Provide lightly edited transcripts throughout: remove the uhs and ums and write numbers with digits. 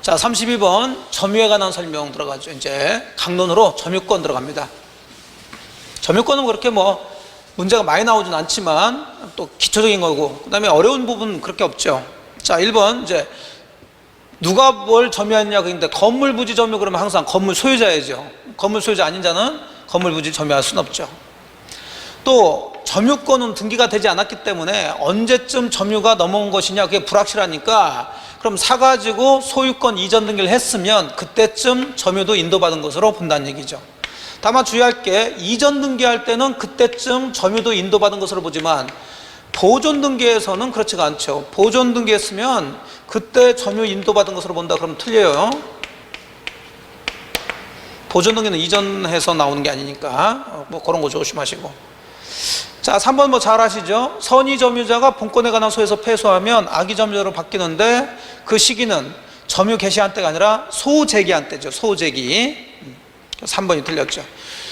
자, 32번 점유에 관한 설명 들어가죠. 이제 강론으로 점유권 들어갑니다. 점유권은 그렇게 뭐 문제가 많이 나오진 않지만 또 기초적인 거고, 그 다음에 어려운 부분은 그렇게 없죠. 자, 1번 이제 누가 뭘 점유했냐. 그런데 건물 부지 점유 그러면 항상 건물 소유자이죠. 건물 소유자 아닌 자는 건물 부지 점유할 수는 없죠. 또 점유권은 등기가 되지 않았기 때문에 언제쯤 점유가 넘어온 것이냐, 그게 불확실하니까 그럼 사가지고 소유권 이전 등기를 했으면 그때쯤 점유도 인도받은 것으로 본다는 얘기죠. 다만 주의할 게, 이전 등기할 때는 그때쯤 점유도 인도받은 것으로 보지만 보존 등기에서는 그렇지가 않죠. 보존 등기했으면 그때 점유 인도받은 것으로 본다 그러면 틀려요. 보존 등기는 이전해서 나오는 게 아니니까 뭐 그런 거 조심하시고. 자, 3번 뭐 잘 아시죠? 선의 점유자가 본권에 관한 소에서 패소하면 악의 점유자로 바뀌는데 그 시기는 점유 개시한 때가 아니라 소재기한 때죠. 소재기. 3번이 틀렸죠.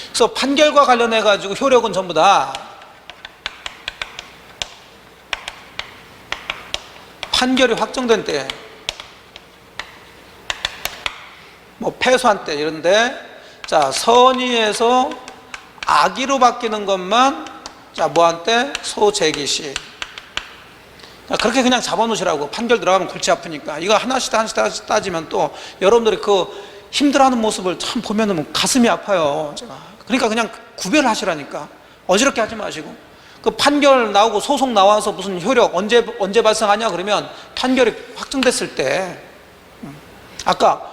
그래서 판결과 관련해 가지고 효력은 전부 다 판결이 확정된 때, 뭐 패소한 때 이런데, 자, 선의에서 악의로 바뀌는 것만, 자, 뭐한 때? 소재기 시. 그렇게 그냥 잡아놓으시라고. 판결 들어가면 골치 아프니까. 이거 하나씩 따지면 또 여러분들이 그 힘들어하는 모습을 참 보면은 가슴이 아파요, 제가. 그러니까 그냥 구별하시라니까. 어지럽게 하지 마시고. 그 판결 나오고 소송 나와서 무슨 효력 언제 발생하냐 그러면 판결이 확정됐을 때. 아까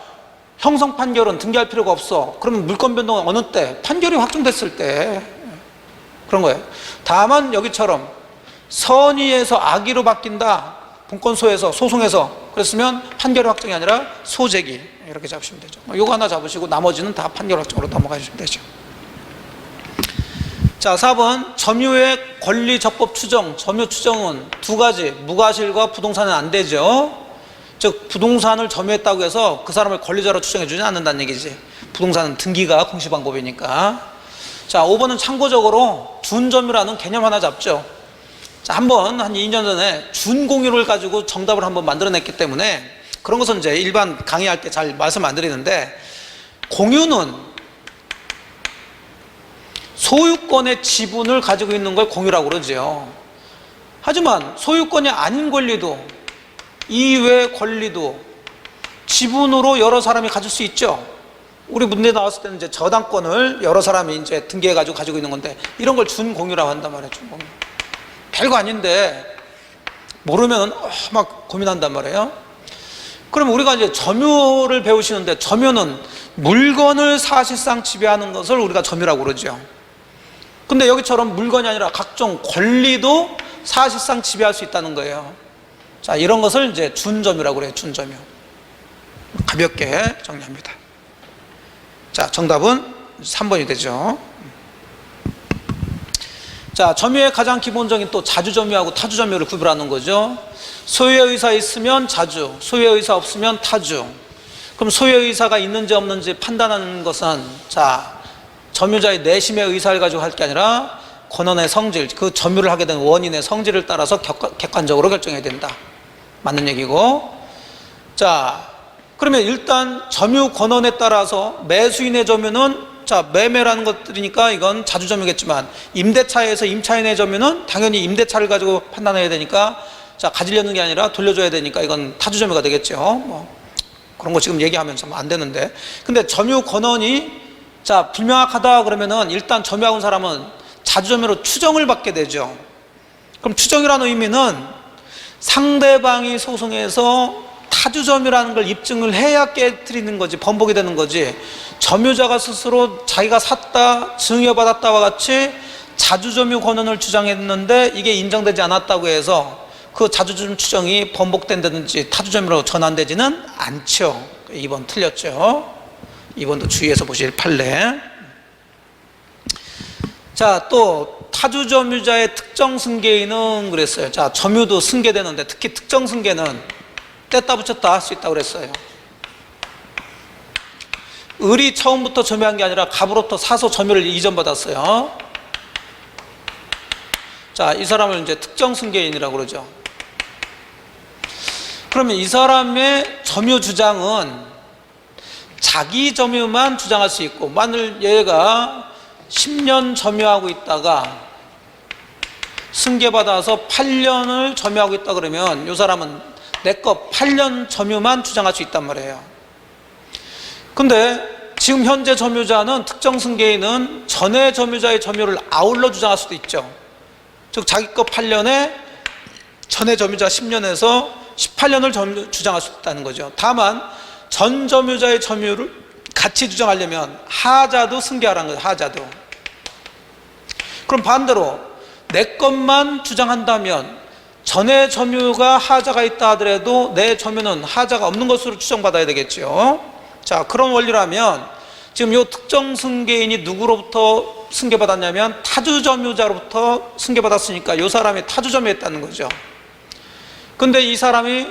형성 판결은 등기할 필요가 없어. 그러면 물권 변동은 어느 때? 판결이 확정됐을 때. 그런 거예요. 다만 여기처럼 선의에서 악의로 바뀐다, 본권소에서 소송에서, 그랬으면 판결 확정이 아니라 소재기, 이렇게 잡으시면 되죠. 요거 하나 잡으시고 나머지는 다 판결 확정으로 넘어가시면 되죠. 자, 4번 점유의 권리 적법 추정. 점유 추정은 두 가지, 무과실과 부동산은 안 되죠. 즉 부동산을 점유했다고 해서 그 사람을 권리자로 추정해 주지 않는다는 얘기지. 부동산은 등기가 공시방법이니까. 자, 5번은 참고적으로 준점유라는 개념 하나 잡죠. 자, 한 2년 전에 준공유를 가지고 정답을 한번 만들어냈기 때문에 그런 것은 이제 일반 강의할 때 잘 말씀 안 드리는데, 공유는 소유권의 지분을 가지고 있는 걸 공유라고 그러죠. 하지만 소유권이 아닌 권리도, 이외 권리도 지분으로 여러 사람이 가질 수 있죠. 우리 문제 나왔을 때는 이제 저당권을 여러 사람이 이제 등기해가지고 가지고 있는 건데, 이런 걸 준공유라고 한단 말이에요. 준공유. 별거 아닌데 모르면 막 고민한단 말이에요. 그럼 우리가 이제 점유를 배우시는데, 점유는 물건을 사실상 지배하는 것을 우리가 점유라고 그러죠. 근데 여기처럼 물건이 아니라 각종 권리도 사실상 지배할 수 있다는 거예요. 자, 이런 것을 이제 준점유라고 그래요. 준점유. 가볍게 정리합니다. 자, 정답은 3번이 되죠. 자, 점유의 가장 기본적인 또 자주점유하고 타주점유를 구별하는 거죠. 소유의 의사 있으면 자주, 소유의 의사 없으면 타주. 그럼 소유의 의사가 있는지 없는지 판단하는 것은, 자, 점유자의 내심의 의사를 가지고 할 게 아니라 권한의 성질, 그 점유를 하게 된 원인의 성질을 따라서 객관적으로 결정해야 된다. 맞는 얘기고. 자, 그러면 일단 점유 권한에 따라서 매수인의 점유는, 자, 매매라는 것들이니까 이건 자주점유겠지만, 임대차에서 임차인의 점유는 당연히 임대차를 가지고 판단해야 되니까, 자, 가지려는 게 아니라 돌려줘야 되니까 이건 타주점유가 되겠죠. 뭐 그런 거 지금 얘기하면서 안 되는데. 근데 점유 권한이, 자, 불명확하다 그러면은 일단 점유하고 온 사람은 자주점유로 추정을 받게 되죠. 그럼 추정이라는 의미는 상대방이 소송에서 타주점유라는 걸 입증을 해야 깨트리는 거지, 번복이 되는 거지, 점유자가 스스로 자기가 샀다, 증여받았다와 같이 자주점유 권한을 주장했는데 이게 인정되지 않았다고 해서 그 자주점유 추정이 번복된다든지 타주점유로 전환되지는 않죠. 2번 틀렸죠. 2번도 주의해서 보실 판례. 자, 또 타주점유자의 특정 승계인은 그랬어요. 자, 점유도 승계되는데 특히 특정 승계는 뗐다 붙였다 할 수 있다고 그랬어요. 을이 처음부터 점유한 게 아니라 갑으로부터 사서 점유를 이전받았어요. 자, 이 사람을 이제 특정 승계인이라고 그러죠. 그러면 이 사람의 점유 주장은 자기 점유만 주장할 수 있고, 만일 얘가 10년 점유하고 있다가 승계받아서 8년을 점유하고 있다 그러면 이 사람은 내 거 8년 점유만 주장할 수 있단 말이에요. 근데 지금 현재 점유자는, 특정 승계인은 전에 점유자의 점유를 아울러 주장할 수도 있죠. 즉 자기 거 8년에 전에 점유자 10년에서 18년을 주장할 수 있다는 거죠. 다만 전 점유자의 점유를 같이 주장하려면 하자도 승계하라는 거예요. 하자도. 그럼 반대로 내 것만 주장한다면 전에 점유가 하자가 있다 하더라도 내 점유는 하자가 없는 것으로 추정받아야 되겠죠. 자, 그런 원리라면 지금 이 특정 승계인이 누구로부터 승계받았냐면 타주 점유자로부터 승계받았으니까 이 사람이 타주 점유했다는 거죠. 근데 이 사람이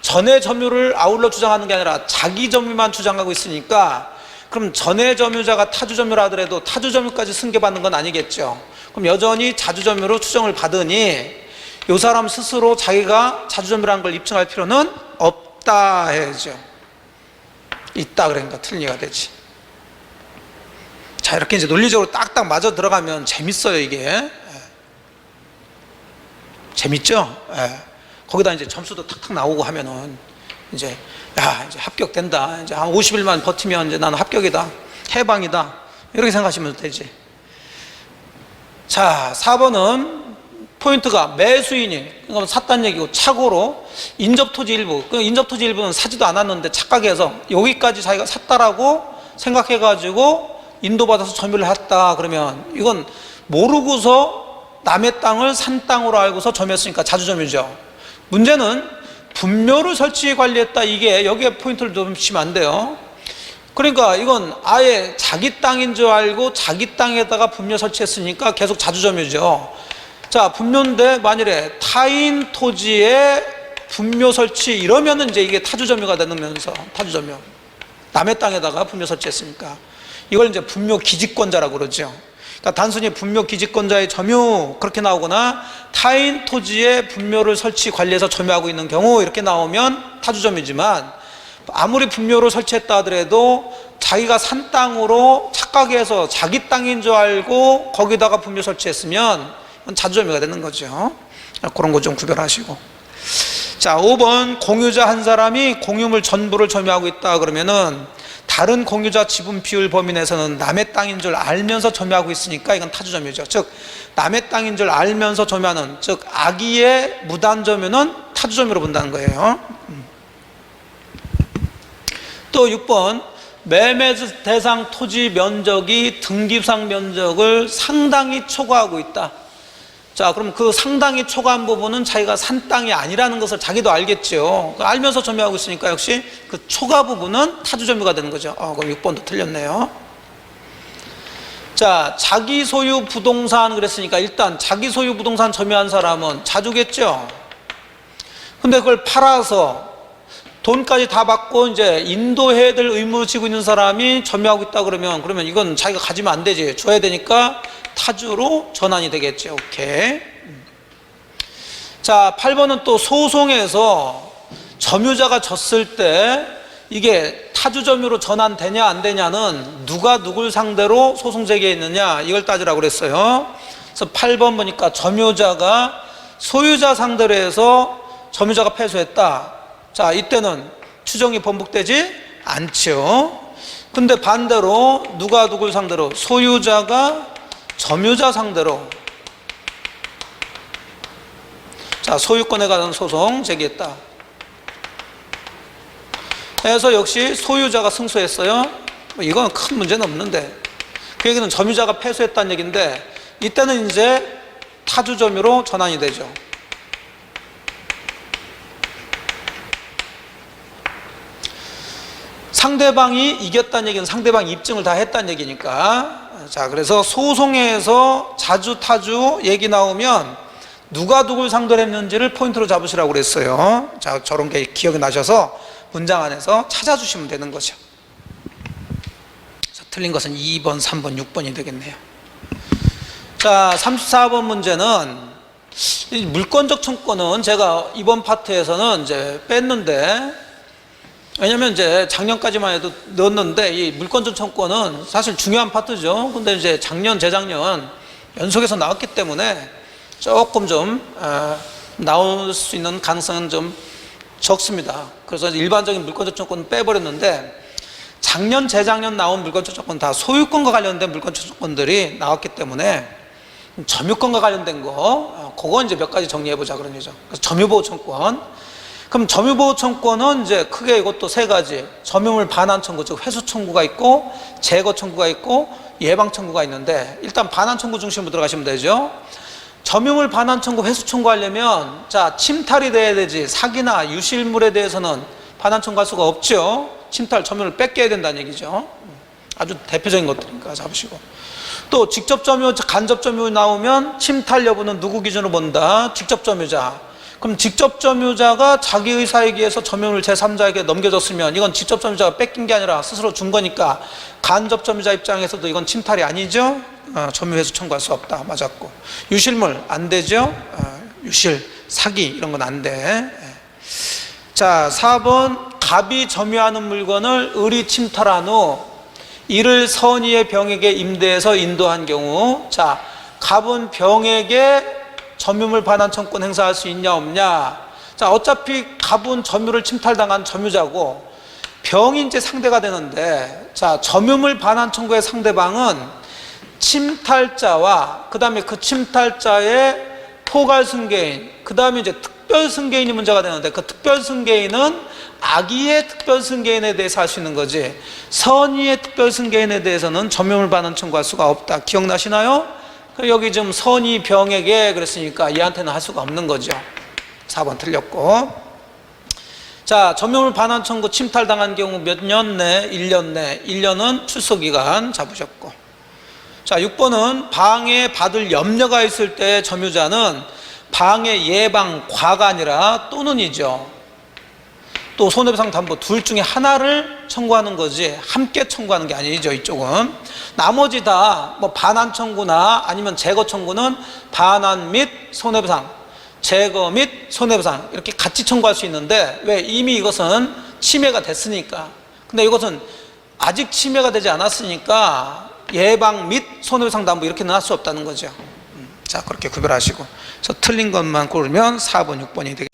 전에 점유를 아울러 주장하는 게 아니라 자기 점유만 주장하고 있으니까, 그럼 전에 점유자가 타주 점유를 하더라도 타주 점유까지 승계받는 건 아니겠죠. 그럼 여전히 자주 점유로 추정을 받으니 이 사람 스스로 자기가 자주 점유라는 걸 입증할 필요는 없다 해야죠. 있다 그러니까 틀린 얘기가 되지. 자, 이렇게 이제 논리적으로 딱딱 맞아 들어가면 재밌어요, 이게. 재밌죠? 거기다 이제 점수도 탁탁 나오고 하면은 이제 이제 합격된다. 이제 한 50일만 버티면 이제 나는 합격이다. 해방이다. 이렇게 생각하시면 되지. 자, 4번은 포인트가 매수인이, 그러니까 샀다는 얘기고, 착오로 인접토지 일부, 그 인접토지 일부는 사지도 않았는데 착각해서 여기까지 자기가 샀다라고 생각해가지고 인도받아서 점유를 했다 그러면 이건 모르고서 남의 땅을 산 땅으로 알고서 점유했으니까 자주점유죠. 문제는 분묘를 설치 관리했다, 이게 여기에 포인트를 좀 주시면 안 돼요. 그러니까 이건 아예 자기 땅인 줄 알고 자기 땅에다가 분묘 설치했으니까 계속 자주점유죠. 자, 분묘인데 만일에 타인 토지에 분묘 설치 이러면은 이제 이게 타주점유가 되면서, 타주점유, 남의 땅에다가 분묘 설치했으니까 이걸 이제 분묘 기지권자라고 그러죠. 그러니까 단순히 분묘 기지권자의 점유 그렇게 나오거나 타인 토지에 분묘를 설치 관리해서 점유하고 있는 경우 이렇게 나오면 타주점유지만, 아무리 분묘를 설치했다 하더라도 자기가 산 땅으로 착각해서 자기 땅인 줄 알고 거기다가 분묘 설치했으면 자주점유가 되는 거죠. 그런 거 좀 구별하시고. 자, 5번 공유자 한 사람이 공유물 전부를 점유하고 있다 그러면은 다른 공유자 지분 비율 범위 내에서는 남의 땅인 줄 알면서 점유하고 있으니까 이건 타주점유죠. 즉 남의 땅인 줄 알면서 점유하는, 즉 악의의 무단 점유는 타주점유로 본다는 거예요. 또 6번 매매 대상 토지 면적이 등기상 면적을 상당히 초과하고 있다. 자, 그럼 그 상당히 초과한 부분은 자기가 산 땅이 아니라는 것을 자기도 알겠죠. 알면서 점유하고 있으니까 역시 그 초과 부분은 타주점유가 되는 거죠. 그럼 6번도 틀렸네요. 자, 자기 소유 부동산 그랬으니까 일단 자기 소유 부동산 점유한 사람은 자주겠죠. 근데 그걸 팔아서 돈까지 다 받고 이제 인도해야 될 의무를 지고 있는 사람이 점유하고 있다 그러면 이건 자기가 가지면 안 되지. 줘야 되니까 타주로 전환이 되겠죠. 오케이. 자, 8번은 또 소송에서 점유자가 졌을 때 이게 타주 점유로 전환되냐 안 되냐는 누가 누굴 상대로 소송 제기했느냐 이걸 따지라고 그랬어요. 그래서 8번 보니까 점유자가 소유자 상대로 해서 점유자가 패소했다. 자, 이때는 추정이 번복되지 않죠. 근데 반대로 누가 누굴 상대로, 소유자가 점유자 상대로, 자, 소유권에 관한 소송 제기했다. 그래서 역시 소유자가 승소했어요. 이건 큰 문제는 없는데, 그 얘기는 점유자가 패소했다는 얘기인데 이때는 이제 타주 점유로 전환이 되죠. 상대방이 이겼다는 얘기는 상대방이 입증을 다 했다는 얘기니까. 자, 그래서 소송에서 자주 타주 얘기 나오면 누가 누굴 상대로 했는지를 포인트로 잡으시라고 그랬어요. 자, 저런 게 기억이 나셔서 문장 안에서 찾아주시면 되는 거죠. 자, 틀린 것은 2번, 3번, 6번이 되겠네요. 자, 34번 문제는 이 물권적 청구권은 제가 이번 파트에서는 이제 뺐는데, 왜냐면 이제 작년까지만 해도 넣었는데, 이 물권적 청구권은 사실 중요한 파트죠. 근데 이제 작년, 재작년 연속해서 나왔기 때문에 조금 좀 나올 수 있는 가능성은 좀 적습니다. 그래서 일반적인 물권적 청구권은 빼버렸는데, 작년, 재작년 나온 물권적 청구권 다 소유권과 관련된 물권적 청구권들이 나왔기 때문에 점유권과 관련된 거, 그거 이제 몇 가지 정리해보자 그런 얘기죠. 그래서 점유보호 청구권. 그럼 점유보호 청구권은 이제 크게 이것도 세 가지. 점유물 반환 청구, 즉 회수 청구가 있고, 재거 청구가 있고, 예방 청구가 있는데, 일단 반환 청구 중심으로 들어가시면 되죠. 점유물 반환 청구, 회수 청구하려면, 자, 침탈이 돼야 되지. 사기나 유실물에 대해서는 반환 청구할 수가 없죠. 침탈, 점유를 뺏겨야 된다는 얘기죠. 아주 대표적인 것들이니까 잡으시고. 또 직접 점유, 간접 점유 나오면 침탈 여부는 누구 기준으로 본다? 직접 점유자. 그럼 직접 점유자가 자기 의사에 의해서 점유를 제3자에게 넘겨줬으면 이건 직접 점유자가 뺏긴 게 아니라 스스로 준 거니까 간접 점유자 입장에서도 이건 침탈이 아니죠. 점유회수 청구할 수 없다. 맞았고. 유실물 안 되죠. 유실, 사기 이런 건 안 돼. 자, 4번 갑이 점유하는 물건을 을이 침탈한 후 이를 선의의 병에게 임대해서 인도한 경우, 자, 갑은 병에게 점유물 반환 청구권 행사할 수 있냐 없냐. 자, 어차피 갑은 점유를 침탈당한 점유자고 병이 이제 상대가 되는데, 자, 점유물 반환 청구의 상대방은 침탈자와 그 다음에 그 침탈자의 포괄 승계인, 그 다음에 이제 특별 승계인이 문제가 되는데, 그 특별 승계인은 악의의 특별 승계인에 대해서 할 수 있는 거지, 선의의 특별 승계인에 대해서는 점유물 반환 청구할 수가 없다. 기억나시나요? 여기 지금 선의 병에게 그랬으니까 얘한테는 할 수가 없는 거죠. 4번 틀렸고. 자, 점유물 반환 청구 침탈당한 경우 몇 년 내? 1년 내. 1년은 출소기간 잡으셨고. 자, 6번은 방해 받을 염려가 있을 때 점유자는 방해 예방 과가 아니라 또는이죠. 또 손해배상 담보 둘 중에 하나를 청구하는 거지 함께 청구하는 게 아니죠. 이쪽은 나머지 다 뭐 반환 청구나 아니면 재거 청구는 반환 및 손해배상, 재거 및 손해배상 이렇게 같이 청구할 수 있는데, 왜? 이미 이것은 침해가 됐으니까. 근데 이것은 아직 침해가 되지 않았으니까 예방 및 손해배상 담보 이렇게는 할 수 없다는 거죠. 자, 그렇게 구별하시고, 그래서 틀린 것만 고르면 4번, 6번이 되겠습니다.